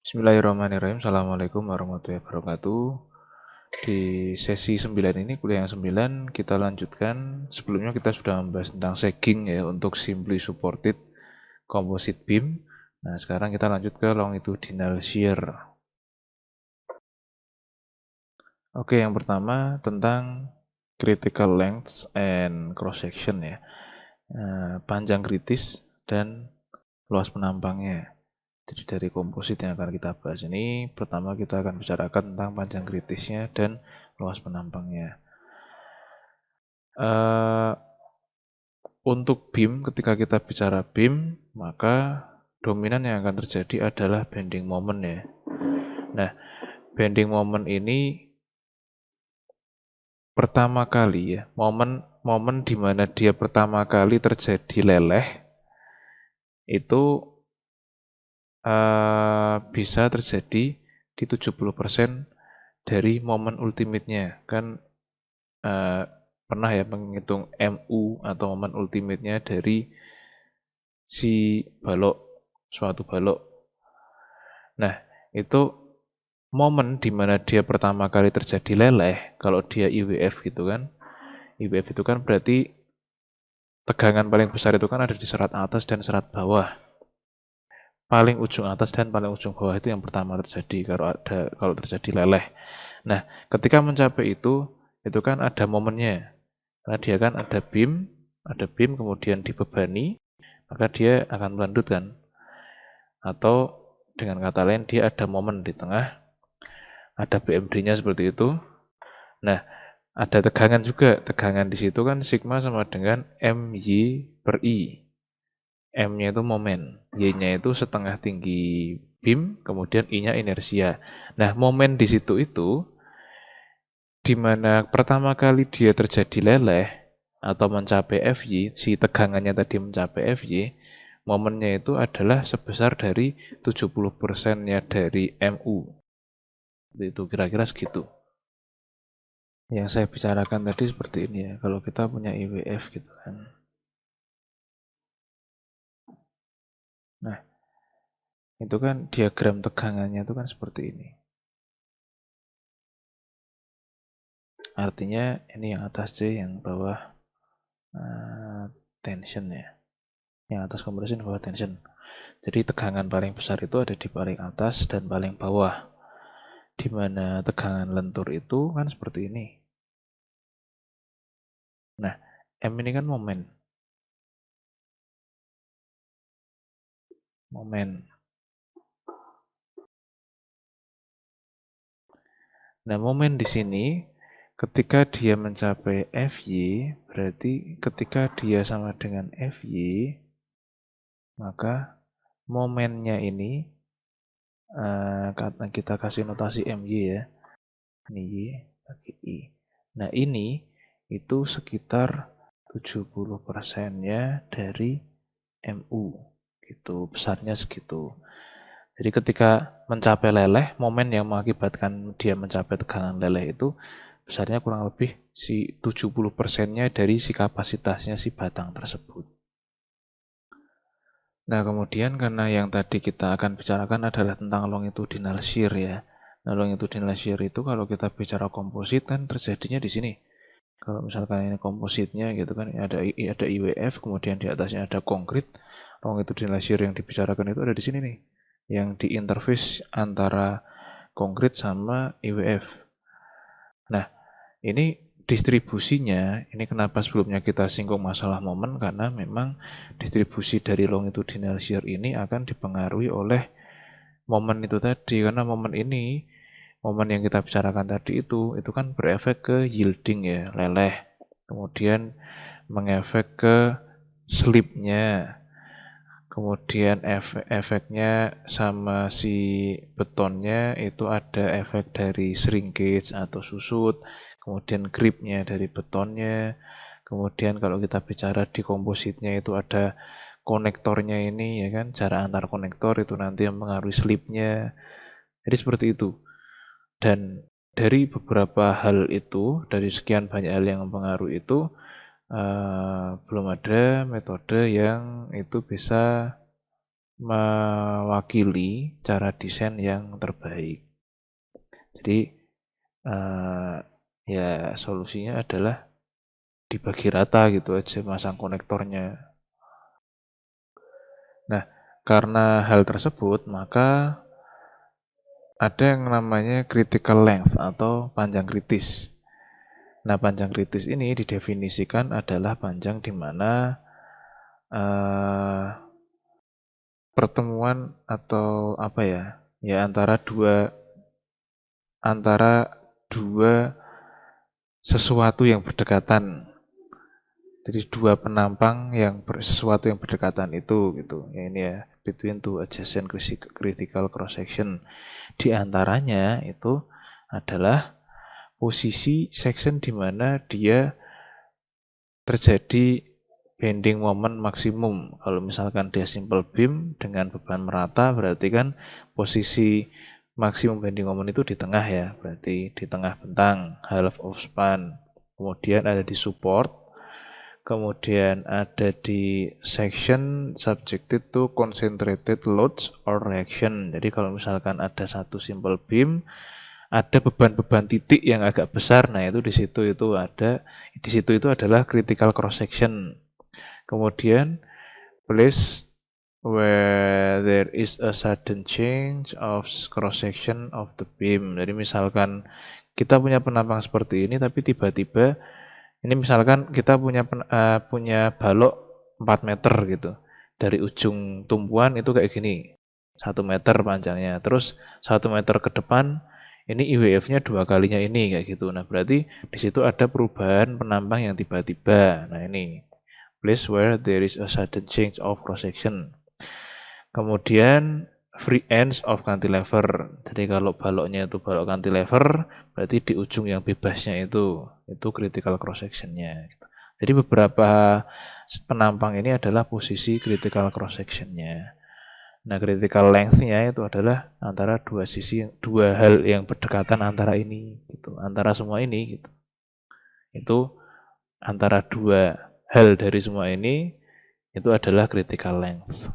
Bismillahirrahmanirrahim. Assalamualaikum warahmatullahi wabarakatuh. Di sesi 9 ini, kuliah yang 9, kita lanjutkan. Sebelumnya kita sudah membahas tentang sagging ya untuk simply supported composite beam. Nah, sekarang kita lanjut ke longitudinal shear. Oke, yang pertama tentang critical length and cross section ya. Panjang kritis dan luas penampangnya. Jadi dari komposit yang akan kita bahas ini, pertama kita akan bicarakan tentang panjang kritisnya dan luas penampangnya. Untuk beam, ketika kita bicara beam, maka dominan yang akan terjadi adalah bending moment ya. Nah, bending moment ini pertama kali ya, momen di mana dia pertama kali terjadi leleh itu bisa terjadi di 70% dari momen ultimate-nya. Kan pernah ya menghitung MU atau momen ultimate-nya dari si balok, suatu balok. Nah, itu momen di mana dia pertama kali terjadi leleh, kalau dia IWF gitu kan. IWF itu kan berarti tegangan paling besar itu kan ada di serat atas dan serat bawah. Paling ujung atas dan paling ujung bawah itu yang pertama terjadi kalau terjadi leleh. Nah, ketika mencapai itu kan ada momennya. Karena dia kan ada beam kemudian dibebani, maka dia akan melandutkan. Atau dengan kata lain dia ada momen di tengah, ada BMD-nya seperti itu. Nah, ada tegangan juga. Tegangan di situ kan sigma sama dengan MY/I. M-nya itu momen, Y-nya itu setengah tinggi beam, kemudian I-nya inersia. Nah, momen di situ itu di mana pertama kali dia terjadi leleh atau mencapai FY, si tegangannya tadi mencapai FY, momennya itu adalah sebesar dari 70%-nya dari MU. Itu kira-kira segitu. Yang saya bicarakan tadi seperti ini ya, kalau kita punya IWF gitu kan. Nah, itu kan diagram tegangannya itu kan seperti ini. Artinya ini yang atas C, yang bawah tension ya. Yang atas kompresi, yang bawah tension. Jadi tegangan paling besar itu ada di paling atas dan paling bawah. Di mana tegangan lentur itu kan seperti ini. Nah, M ini kan momen. Nah, momen di sini ketika dia mencapai Fy, berarti ketika dia sama dengan Fy, maka momennya ini karena kita kasih notasi My ya. Ini Y bagi I. Nah, ini itu sekitar 70%-nya dari MU. Gitu, besarnya segitu. Jadi ketika mencapai leleh, momen yang mengakibatkan dia mencapai tegangan leleh itu besarnya kurang lebih si 70%-nya dari si kapasitasnya si batang tersebut. Nah, kemudian karena yang tadi kita akan bicarakan adalah tentang longitudinal shear ya. Nah, longitudinal shear itu kalau kita bicara komposit kan terjadinya di sini. Kalau misalkan ini kompositnya gitu kan, ada IWF, kemudian di atasnya ada konkrit. Longitudinal shear yang dibicarakan itu ada di sini nih, yang di interface antara konkrit sama IWF. Nah, ini distribusinya, ini kenapa sebelumnya kita singgung masalah momen, karena memang distribusi dari longitudinal shear ini akan dipengaruhi oleh momen itu tadi. Karena momen yang kita bicarakan tadi itu kan berefek ke yielding ya, leleh. Kemudian mengefek ke slipnya. Kemudian efeknya sama si betonnya itu ada efek dari shrinkage atau susut, kemudian gripnya dari betonnya, kemudian kalau kita bicara di kompositnya itu ada konektornya ini ya kan, jarak antar konektor itu nanti yang mengaruhi slipnya. Jadi seperti itu. Dan dari beberapa hal itu, dari sekian banyak hal yang mempengaruhi itu, belum ada metode yang itu bisa mewakili cara desain yang terbaik. Jadi ya solusinya adalah dibagi rata gitu aja masang konektornya. Nah, karena hal tersebut maka ada yang namanya critical length atau panjang kritis. Nah, panjang kritis ini didefinisikan adalah panjang di mana pertemuan atau apa ya? Ya antara dua sesuatu yang berdekatan. Jadi dua penampang sesuatu yang berdekatan itu gitu. Ya ini ya, between two adjacent critical cross section. Di antaranya itu adalah posisi section di mana dia terjadi bending moment maksimum. Kalau misalkan dia simple beam dengan beban merata, berarti kan posisi maksimum bending moment itu di tengah ya, berarti di tengah bentang, half of span. Kemudian ada di support, kemudian ada di section subjected to concentrated loads or reaction. Jadi kalau misalkan ada satu simple beam, ada beban-beban titik yang agak besar, nah itu di situ itu adalah critical cross section. Kemudian place where there is a sudden change of cross section of the beam. Jadi misalkan kita punya penampang seperti ini, tapi tiba-tiba ini misalkan kita punya balok 4 meter gitu. Dari ujung tumpuan itu kayak gini, 1 meter panjangnya. Terus 1 meter ke depan ini IWF-nya 2 kalinya ini kayak gitu. Nah, berarti di situ ada perubahan penampang yang tiba-tiba. Nah, ini place where there is a sudden change of cross section. Kemudian free ends of cantilever. Jadi kalau baloknya itu balok cantilever, berarti di ujung yang bebasnya itu critical cross sectionnya. Jadi beberapa penampang ini adalah posisi critical cross sectionnya. Nah, critical length-nya itu adalah antara dua hal yang berdekatan antara ini, gitu, antara semua ini, gitu. Itu antara dua hal dari semua ini itu adalah critical length.